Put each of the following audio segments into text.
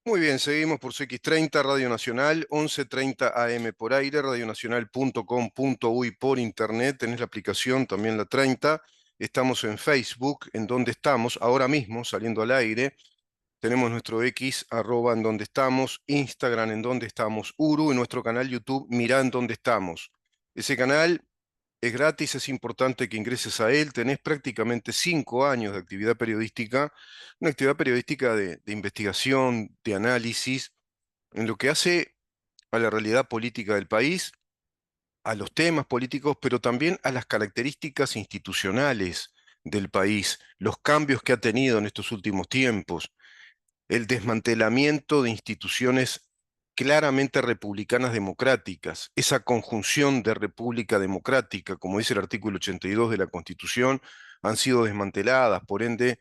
Muy bien, seguimos por CX30, Radio Nacional, 11:30 AM por aire, radionacional.com.uy por internet, tenés la aplicación también la 30, estamos en Facebook, en donde estamos, ahora mismo saliendo al aire, tenemos nuestro X, arroba en donde estamos, Instagram en donde estamos, Uru, y nuestro canal YouTube, mirá en donde estamos. Ese canal es gratis, es importante que ingreses a él, tenés prácticamente 5 años de actividad periodística, una actividad periodística de investigación, de análisis, en lo que hace a la realidad política del país, a los temas políticos, pero también a las características institucionales del país, los cambios que ha tenido en estos últimos tiempos, el desmantelamiento de instituciones claramente republicanas democráticas, esa conjunción de república democrática, como dice el artículo 82 de la Constitución, han sido desmanteladas, por ende,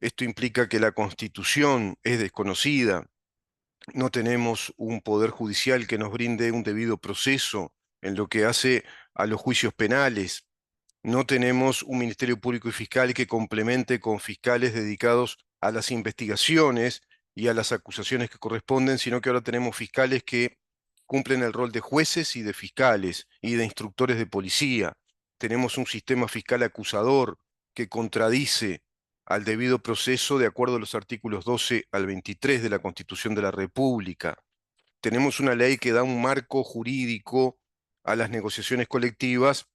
esto implica que la Constitución es desconocida, no tenemos un poder judicial que nos brinde un debido proceso en lo que hace a los juicios penales. No tenemos un Ministerio Público y Fiscal que complemente con fiscales dedicados a las investigaciones y a las acusaciones que corresponden, sino que ahora tenemos fiscales que cumplen el rol de jueces y de fiscales y de instructores de policía. Tenemos un sistema fiscal acusador que contradice al debido proceso de acuerdo a los artículos 12 al 23 de la Constitución de la República. Tenemos una ley que da un marco jurídico a las negociaciones colectivas,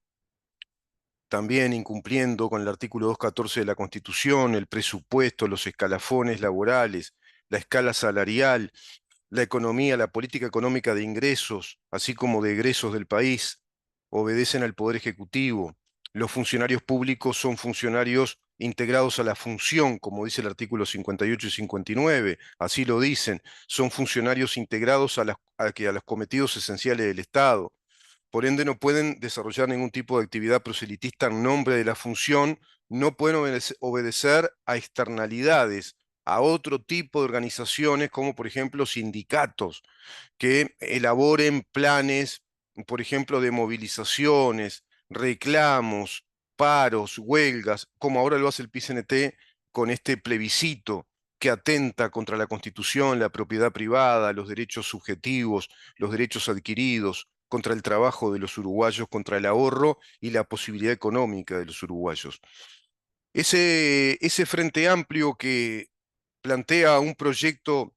también incumpliendo con el artículo 214 de la Constitución, el presupuesto, los escalafones laborales, la escala salarial, la economía, la política económica de ingresos, así como de egresos del país, obedecen al Poder Ejecutivo. Los funcionarios públicos son funcionarios integrados a la función, como dice el artículo 58 y 59, así lo dicen, son funcionarios integrados a los cometidos esenciales del Estado. Por ende, no pueden desarrollar ningún tipo de actividad proselitista en nombre de la función, no pueden obedecer a externalidades, a otro tipo de organizaciones, como por ejemplo sindicatos, que elaboren planes, por ejemplo, de movilizaciones, reclamos, paros, huelgas, como ahora lo hace el PCNT con este plebiscito que atenta contra la Constitución, la propiedad privada, los derechos subjetivos, los derechos adquiridos, contra el trabajo de los uruguayos, contra el ahorro y la posibilidad económica de los uruguayos. Ese Frente Amplio que plantea un proyecto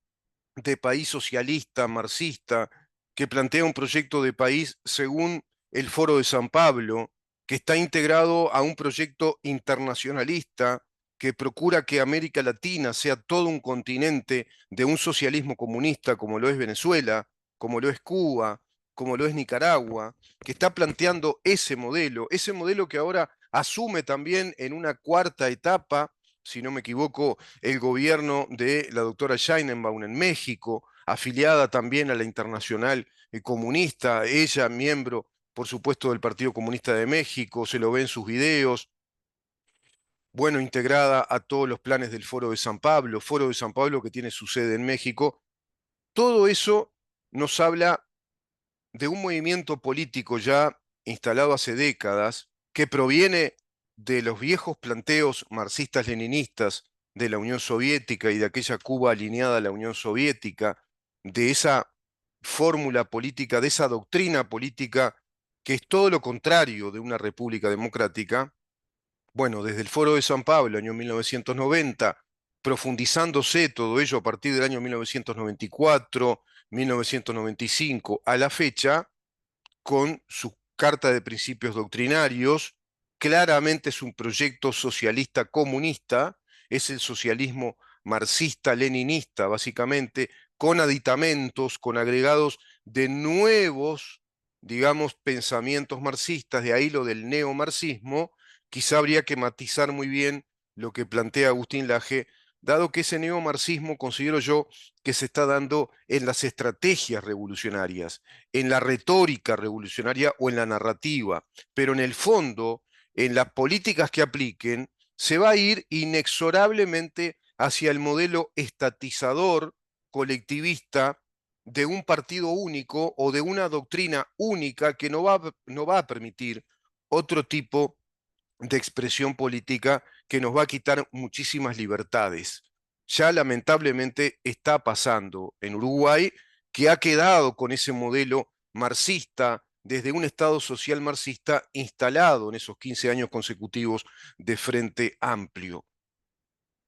de país socialista, marxista, que plantea un proyecto de país según el Foro de San Pablo, que está integrado a un proyecto internacionalista que procura que América Latina sea todo un continente de un socialismo comunista como lo es Venezuela, como lo es Cuba, como lo es Nicaragua, que está planteando ese modelo que ahora asume también en una cuarta etapa, si no me equivoco, el gobierno de la doctora Sheinbaum en México, afiliada también a la Internacional Comunista, ella miembro, por supuesto, del Partido Comunista de México, se lo ve en sus videos, bueno, integrada a todos los planes del Foro de San Pablo que tiene su sede en México. Todo eso nos habla de un movimiento político ya instalado hace décadas, que proviene de los viejos planteos marxistas-leninistas de la Unión Soviética y de aquella Cuba alineada a la Unión Soviética, de esa fórmula política, de esa doctrina política que es todo lo contrario de una república democrática. Bueno, desde el Foro de San Pablo, año 1990, profundizándose todo ello a partir del año 1994, 1995 a la fecha, con su carta de principios doctrinarios. Claramente es un proyecto socialista comunista, es el socialismo marxista-leninista, básicamente, con aditamentos, con agregados de nuevos, digamos, pensamientos marxistas, de ahí lo del neomarxismo. Quizá habría que matizar muy bien lo que plantea Agustín Laje, dado que ese neomarxismo considero yo que se está dando en las estrategias revolucionarias, en la retórica revolucionaria o en la narrativa, pero en el fondo, en las políticas que apliquen, se va a ir inexorablemente hacia el modelo estatizador, colectivista, de un partido único o de una doctrina única que no va a permitir otro tipo de expresión política que nos va a quitar muchísimas libertades. ya lamentablemente está pasando en Uruguay, que ha quedado con ese modelo marxista desde un Estado social marxista instalado en esos 15 años consecutivos de Frente Amplio.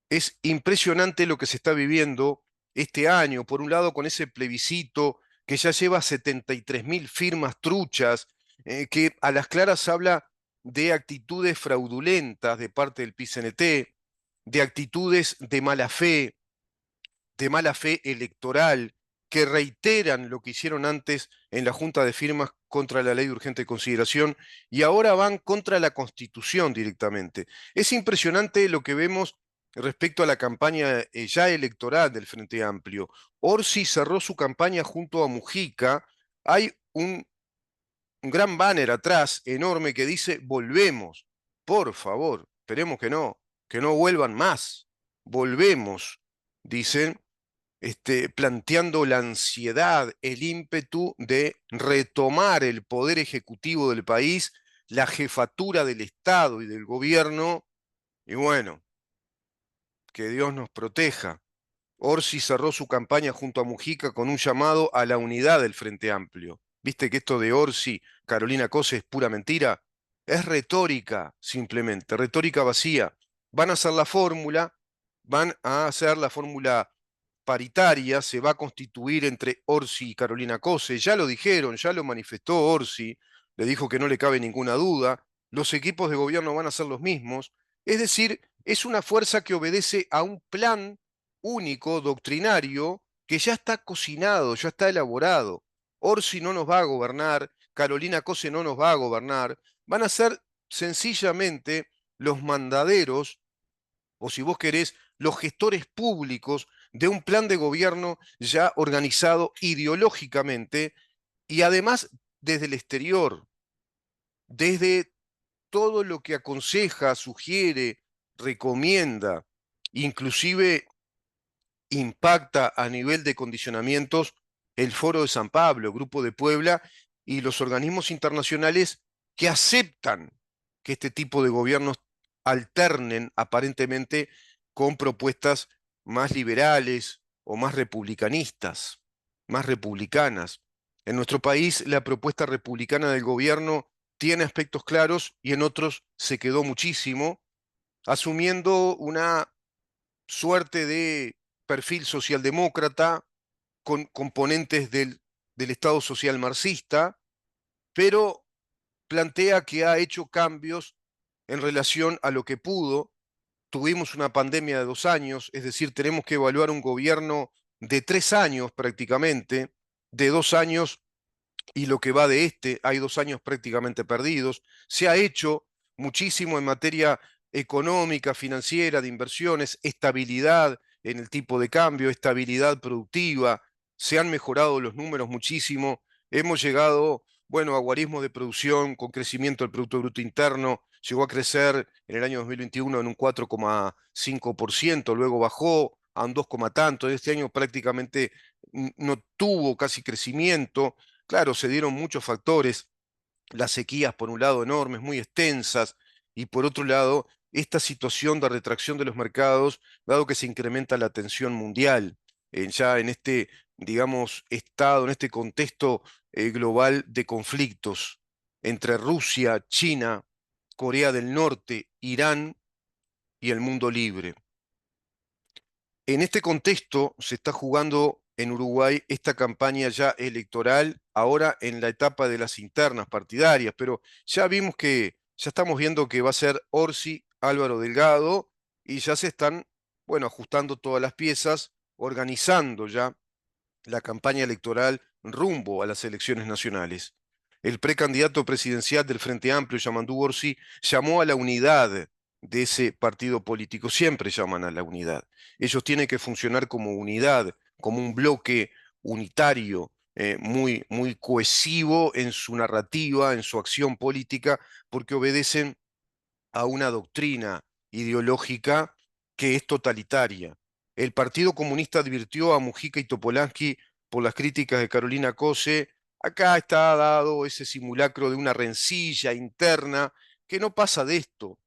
Es impresionante lo que se está viviendo este año, por un lado con ese plebiscito que ya lleva 73.000 firmas truchas, que a las claras habla de actitudes fraudulentas de parte del PCNT, de actitudes de mala fe electoral, que reiteran lo que hicieron antes en la Junta de Firmas contra la ley de urgente consideración y ahora van contra la Constitución directamente. Es impresionante lo que vemos respecto a la campaña ya electoral del Frente Amplio. Orsi cerró su campaña junto a Mujica. Hay un gran banner atrás, enorme, que dice, volvemos. Por favor, esperemos que no vuelvan más. Volvemos, dicen, planteando la ansiedad, el ímpetu de retomar el poder ejecutivo del país, la jefatura del Estado y del gobierno, y bueno, que Dios nos proteja. Orsi cerró su campaña junto a Mujica con un llamado a la unidad del Frente Amplio. ¿Viste que esto de Orsi, Carolina Cose es pura mentira? Es retórica, simplemente, retórica vacía. Van a hacer la fórmula paritaria, se va a constituir entre Orsi y Carolina Cose. Ya lo dijeron, ya lo manifestó Orsi, le dijo que no le cabe ninguna duda. Los equipos de gobierno van a ser los mismos. Es decir, es una fuerza que obedece a un plan único, doctrinario, que ya está cocinado, ya está elaborado. Orsi no nos va a gobernar, Carolina Cose no nos va a gobernar, van a ser sencillamente los mandaderos, o si vos querés, los gestores públicos de un plan de gobierno ya organizado ideológicamente y además desde el exterior, desde todo lo que aconseja, sugiere, recomienda, inclusive impacta a nivel de condicionamientos el Foro de San Pablo, Grupo de Puebla y los organismos internacionales que aceptan que este tipo de gobiernos alternen aparentemente con propuestas más liberales o más republicanistas, más republicanas. En nuestro país la propuesta republicana del gobierno tiene aspectos claros y en otros se quedó muchísimo, asumiendo una suerte de perfil socialdemócrata con componentes del Estado social marxista, pero plantea que ha hecho cambios en relación a lo que pudo. Tuvimos una pandemia de 2 años, es decir, tenemos que evaluar un gobierno de 3 años prácticamente, de 2 años y lo que va de hay 2 años prácticamente perdidos. Se ha hecho muchísimo en materia económica, financiera, de inversiones, estabilidad en el tipo de cambio, estabilidad productiva, se han mejorado los números muchísimo, hemos llegado, bueno, a guarismos de producción con crecimiento del Producto Bruto Interno, llegó a crecer en el año 2021 en un 4,5%, luego bajó a un 2, tanto, este año prácticamente no tuvo casi crecimiento. Claro, se dieron muchos factores, las sequías por un lado enormes, muy extensas, y por otro lado, esta situación de retracción de los mercados, dado que se incrementa la tensión mundial, ya en este, digamos, estado, en este contexto global de conflictos entre Rusia, China, Corea del Norte, Irán y el mundo libre. En este contexto se está jugando en Uruguay esta campaña ya electoral, ahora en la etapa de las internas partidarias, pero ya vimos que, ya estamos viendo que va a ser Orsi, Álvaro Delgado, y ya se están, bueno, ajustando todas las piezas, organizando ya la campaña electoral rumbo a las elecciones nacionales. El precandidato presidencial del Frente Amplio, Yamandú Orsi, llamó a la unidad de ese partido político. Siempre llaman a la unidad. Ellos tienen que funcionar como unidad, como un bloque unitario, muy cohesivo en su narrativa, en su acción política, porque obedecen a una doctrina ideológica que es totalitaria. El Partido Comunista advirtió a Mujica y Topolansky por las críticas de Carolina Cose. Acá está dado ese simulacro de una rencilla interna que no pasa de esto,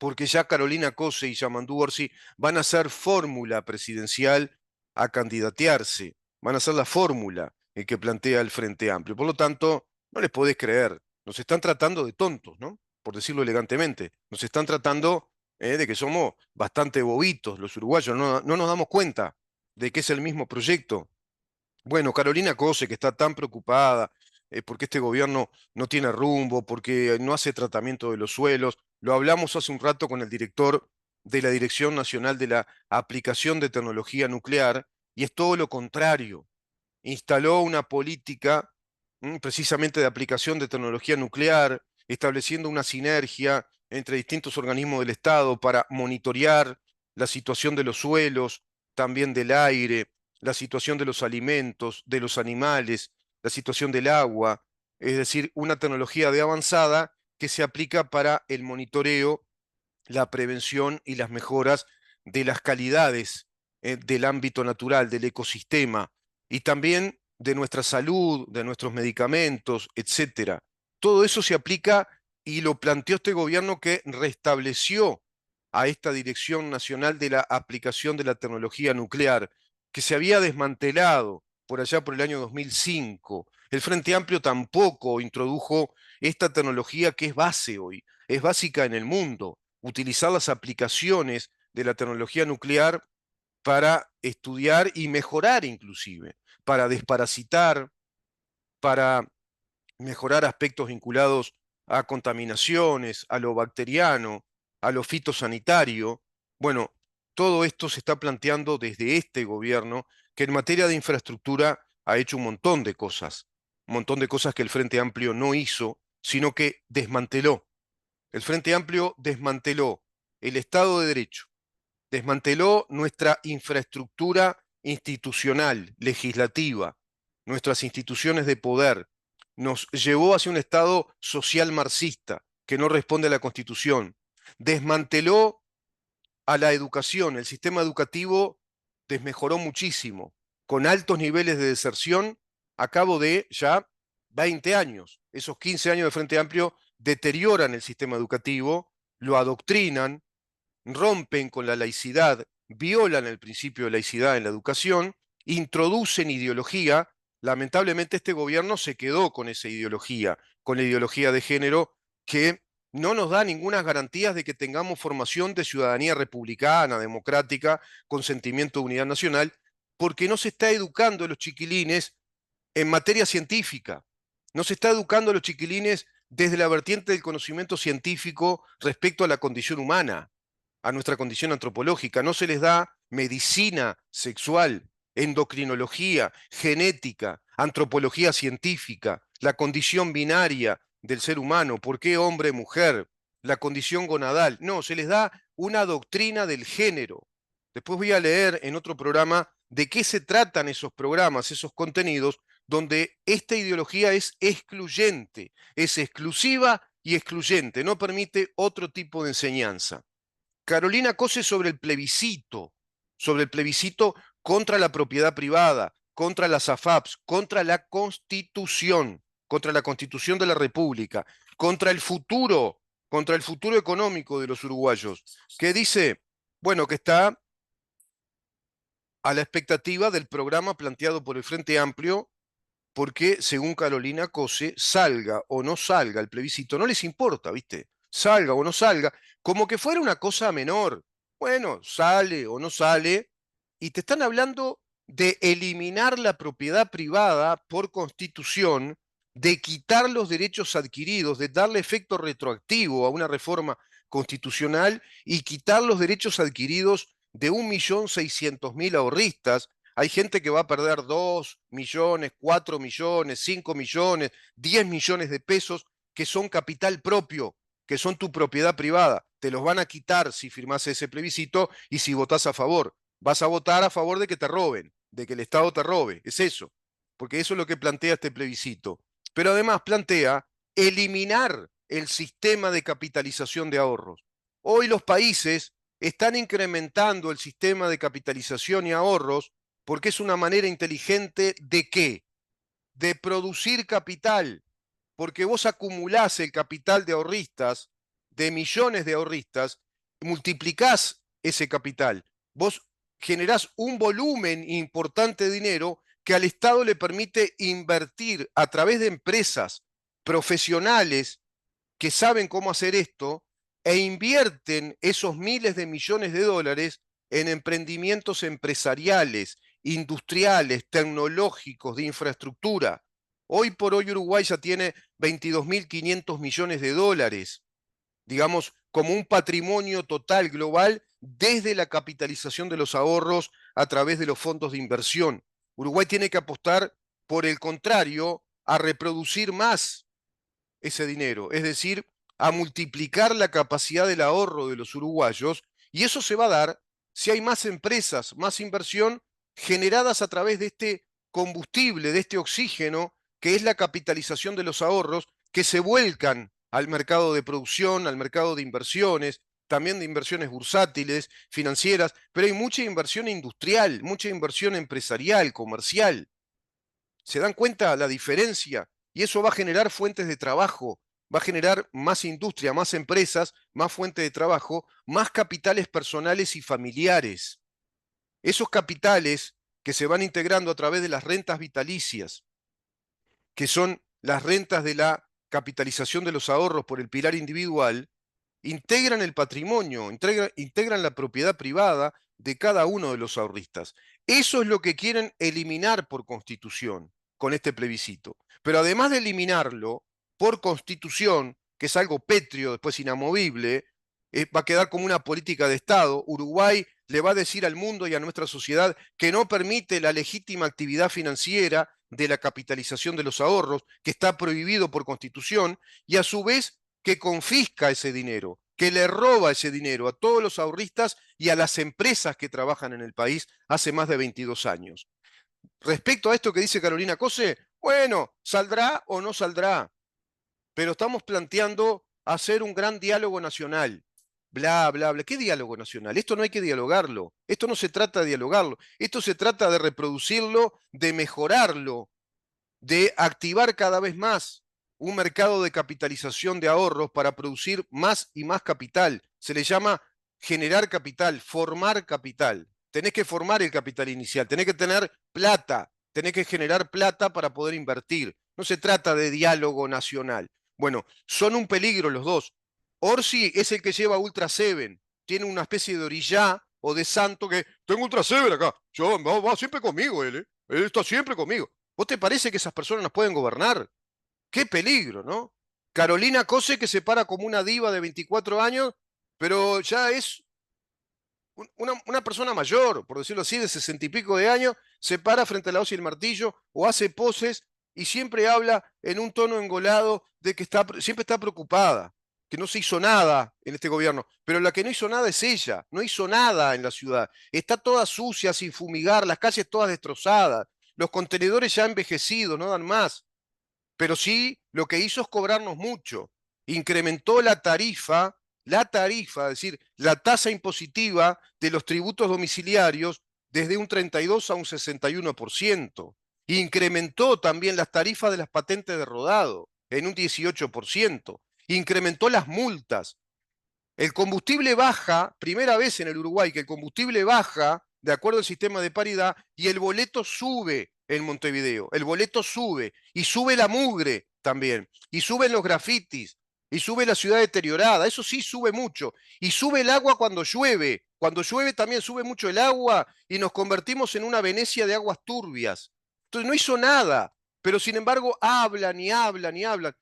porque ya Carolina Cose y Yamandu Orsi van a ser fórmula presidencial a candidatearse, van a ser la fórmula que plantea el Frente Amplio. Por lo tanto, no les podés creer, nos están tratando de tontos, ¿no? Por decirlo elegantemente, nos están tratando de que somos bastante bobitos los uruguayos, no nos damos cuenta de que es el mismo proyecto. Bueno, Carolina Cose, que está tan preocupada porque este gobierno no tiene rumbo, porque no hace tratamiento de los suelos. Lo hablamos hace un rato con el director de la Dirección Nacional de la Aplicación de Tecnología Nuclear, y es todo lo contrario. Instaló una política precisamente de aplicación de tecnología nuclear, estableciendo una sinergia entre distintos organismos del Estado para monitorear la situación de los suelos, también del aire, la situación de los alimentos, de los animales, la situación del agua, es decir, una tecnología de avanzada que se aplica para el monitoreo, la prevención y las mejoras de las calidades del ámbito natural, del ecosistema, y también de nuestra salud, de nuestros medicamentos, etcétera. Todo eso se aplica y lo planteó este gobierno, que restableció a esta Dirección Nacional de la Aplicación de la Tecnología Nuclear, que se había desmantelado por allá por el año 2005. El Frente Amplio tampoco introdujo esta tecnología que es base hoy, es básica en el mundo, utilizar las aplicaciones de la tecnología nuclear para estudiar y mejorar inclusive, para desparasitar, para mejorar aspectos vinculados a contaminaciones, a lo bacteriano, a lo fitosanitario. Bueno, todo esto se está planteando desde este gobierno, que en materia de infraestructura ha hecho un montón de cosas que el Frente Amplio no hizo, sino que desmanteló. El Frente Amplio desmanteló el Estado de Derecho, desmanteló nuestra infraestructura institucional, legislativa, nuestras instituciones de poder, nos llevó hacia un Estado social marxista que no responde a la Constitución, desmanteló a la educación, el sistema educativo desmejoró muchísimo, con altos niveles de deserción a cabo de ya 20 años. Esos 15 años de Frente Amplio deterioran el sistema educativo, lo adoctrinan, rompen con la laicidad, violan el principio de laicidad en la educación, introducen ideología. Lamentablemente este gobierno se quedó con la ideología de género, que no nos da ninguna garantía de que tengamos formación de ciudadanía republicana, democrática, con sentimiento de unidad nacional, porque no se está educando a los chiquilines en materia científica. No se está educando a los chiquilines desde la vertiente del conocimiento científico respecto a la condición humana, a nuestra condición antropológica. No se les da medicina sexual, endocrinología, genética, antropología científica, la condición binaria del ser humano, por qué hombre, mujer, la condición gonadal. No, se les da una doctrina del género. Después voy a leer en otro programa de qué se tratan esos programas, esos contenidos, donde esta ideología es excluyente, es exclusiva y excluyente, no permite otro tipo de enseñanza. Carolina Cose sobre el plebiscito contra la propiedad privada, contra las AFAPs, contra la Constitución de la República, contra el futuro económico de los uruguayos, que dice, bueno, que está a la expectativa del programa planteado por el Frente Amplio, porque según Carolina Cose, salga o no salga el plebiscito, no les importa, ¿viste? Salga o no salga, como que fuera una cosa menor. Bueno, sale o no sale, y te están hablando de eliminar la propiedad privada por constitución, de quitar los derechos adquiridos, de darle efecto retroactivo a una reforma constitucional y quitar los derechos adquiridos de 1.600.000 ahorristas. Hay gente que va a perder 2 millones, 4 millones, 5 millones, 10 millones de pesos, que son capital propio, que son tu propiedad privada. Te los van a quitar si firmás ese plebiscito y si votás a favor. Vas a votar a favor de que te roben, de que el Estado te robe. Es eso. Porque eso es lo que plantea este plebiscito. Pero además plantea eliminar el sistema de capitalización de ahorros. Hoy los países están incrementando el sistema de capitalización y ahorros porque es una manera inteligente de ¿qué? De producir capital, porque vos acumulás el capital de ahorristas, de millones de ahorristas, multiplicás ese capital. Vos generás un volumen importante de dinero que al Estado le permite invertir a través de empresas profesionales que saben cómo hacer esto e invierten esos miles de millones de dólares en emprendimientos empresariales, industriales, tecnológicos, de infraestructura. Hoy por hoy Uruguay ya tiene 22.500 millones de dólares, digamos, como un patrimonio total global desde la capitalización de los ahorros a través de los fondos de inversión. Uruguay tiene que apostar, por el contrario, a reproducir más ese dinero, es decir, a multiplicar la capacidad del ahorro de los uruguayos, y eso se va a dar si hay más empresas, más inversión generadas a través de este combustible, de este oxígeno, que es la capitalización de los ahorros, que se vuelcan al mercado de producción, al mercado de inversiones, también de inversiones bursátiles, financieras, pero hay mucha inversión industrial, mucha inversión empresarial, comercial. ¿Se dan cuenta la diferencia? Y eso va a generar fuentes de trabajo, va a generar más industria, más empresas, más fuentes de trabajo, más capitales personales y familiares. Esos capitales que se van integrando a través de las rentas vitalicias, que son las rentas de la capitalización de los ahorros por el pilar individual, integran el patrimonio, integran la propiedad privada de cada uno de los ahorristas. Eso es lo que quieren eliminar por constitución con este plebiscito. Pero además de eliminarlo por constitución, que es algo pétreo, después inamovible, va a quedar como una política de Estado. Uruguay le va a decir al mundo y a nuestra sociedad que no permite la legítima actividad financiera de la capitalización de los ahorros, que está prohibido por constitución, y a su vez que confisca ese dinero, que le roba ese dinero a todos los ahorristas y a las empresas que trabajan en el país hace más de 22 años. Respecto a esto que dice Carolina Cose, bueno, saldrá o no saldrá, pero estamos planteando hacer un gran diálogo nacional. Bla, bla, bla. ¿Qué diálogo nacional? Esto no hay que dialogarlo. Esto no se trata de dialogarlo. Esto se trata de reproducirlo, de mejorarlo, de activar cada vez más un mercado de capitalización de ahorros para producir más y más capital. Se le llama generar capital, formar capital. Tenés que formar el capital inicial, tenés que tener plata, tenés que generar plata para poder invertir. No se trata de diálogo nacional. Bueno, son un peligro los dos. Orsi es el que lleva Ultra Seven, tiene una especie de orillá o de santo que tengo Ultra Seven acá. Yo, va siempre conmigo él, ¿eh? Él está siempre conmigo. ¿Vos te parece que esas personas nos pueden gobernar? ¡Qué peligro!, ¿no? Carolina Cose, que se para como una diva de 24 años, pero ya es una persona mayor, por decirlo así, de 60 y pico de años, se para frente a la hoz y el martillo o hace poses y siempre habla en un tono engolado de que siempre está preocupada, que no se hizo nada en este gobierno. Pero la que no hizo nada es ella, no hizo nada en la ciudad. Está toda sucia, sin fumigar, las calles todas destrozadas, los contenedores ya envejecidos, no dan más. Pero sí lo que hizo es cobrarnos mucho. Incrementó la tarifa, es decir, la tasa impositiva de los tributos domiciliarios desde un 32 a un 61%. Incrementó también las tarifas de las patentes de rodado en un 18%. Incrementó las multas. El combustible baja, primera vez en el Uruguay que el combustible baja de acuerdo al sistema de paridad y el boleto sube en Montevideo. El boleto sube y sube la mugre también. Y suben los grafitis y sube la ciudad deteriorada. Eso sí sube mucho. Y sube el agua cuando llueve. Cuando llueve también sube mucho el agua y nos convertimos en una Venecia de aguas turbias. Entonces no hizo nada, pero sin embargo hablan y hablan y hablan.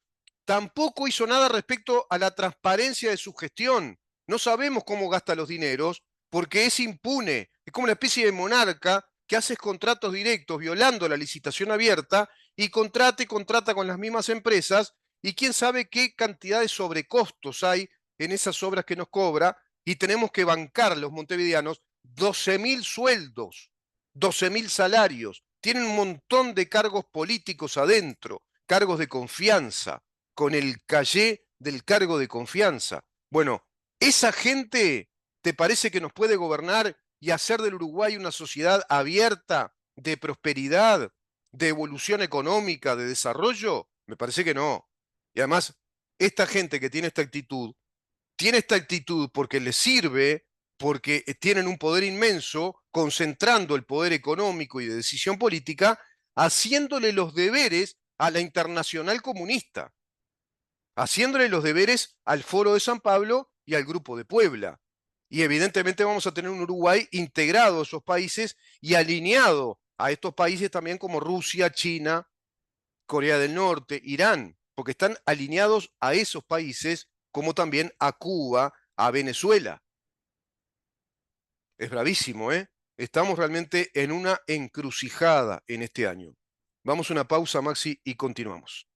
Tampoco hizo nada respecto a la transparencia de su gestión. No sabemos cómo gasta los dineros porque es impune. Es como una especie de monarca que hace contratos directos violando la licitación abierta y contrata y contrata con las mismas empresas y quién sabe qué cantidad de sobrecostos hay en esas obras que nos cobra y tenemos que bancar los montevideanos 12.000 sueldos, 12.000 salarios. Tienen un montón de cargos políticos adentro, cargos de confianza con el calle del cargo de confianza. Bueno, esa gente, ¿te parece que nos puede gobernar y hacer del Uruguay una sociedad abierta, de prosperidad, de evolución económica, de desarrollo? Me parece que no. Y además, esta gente que tiene esta actitud tiene esta actitud porque les sirve, porque tienen un poder inmenso, concentrando el poder económico y de decisión política, haciéndole los deberes a la Internacional Comunista, haciéndole los deberes al Foro de San Pablo y al Grupo de Puebla. Y evidentemente vamos a tener un Uruguay integrado a esos países y alineado a estos países también como Rusia, China, Corea del Norte, Irán, porque están alineados a esos países como también a Cuba, a Venezuela. Es bravísimo, ¿eh? Estamos realmente en una encrucijada en este año. Vamos a una pausa, Maxi, y continuamos.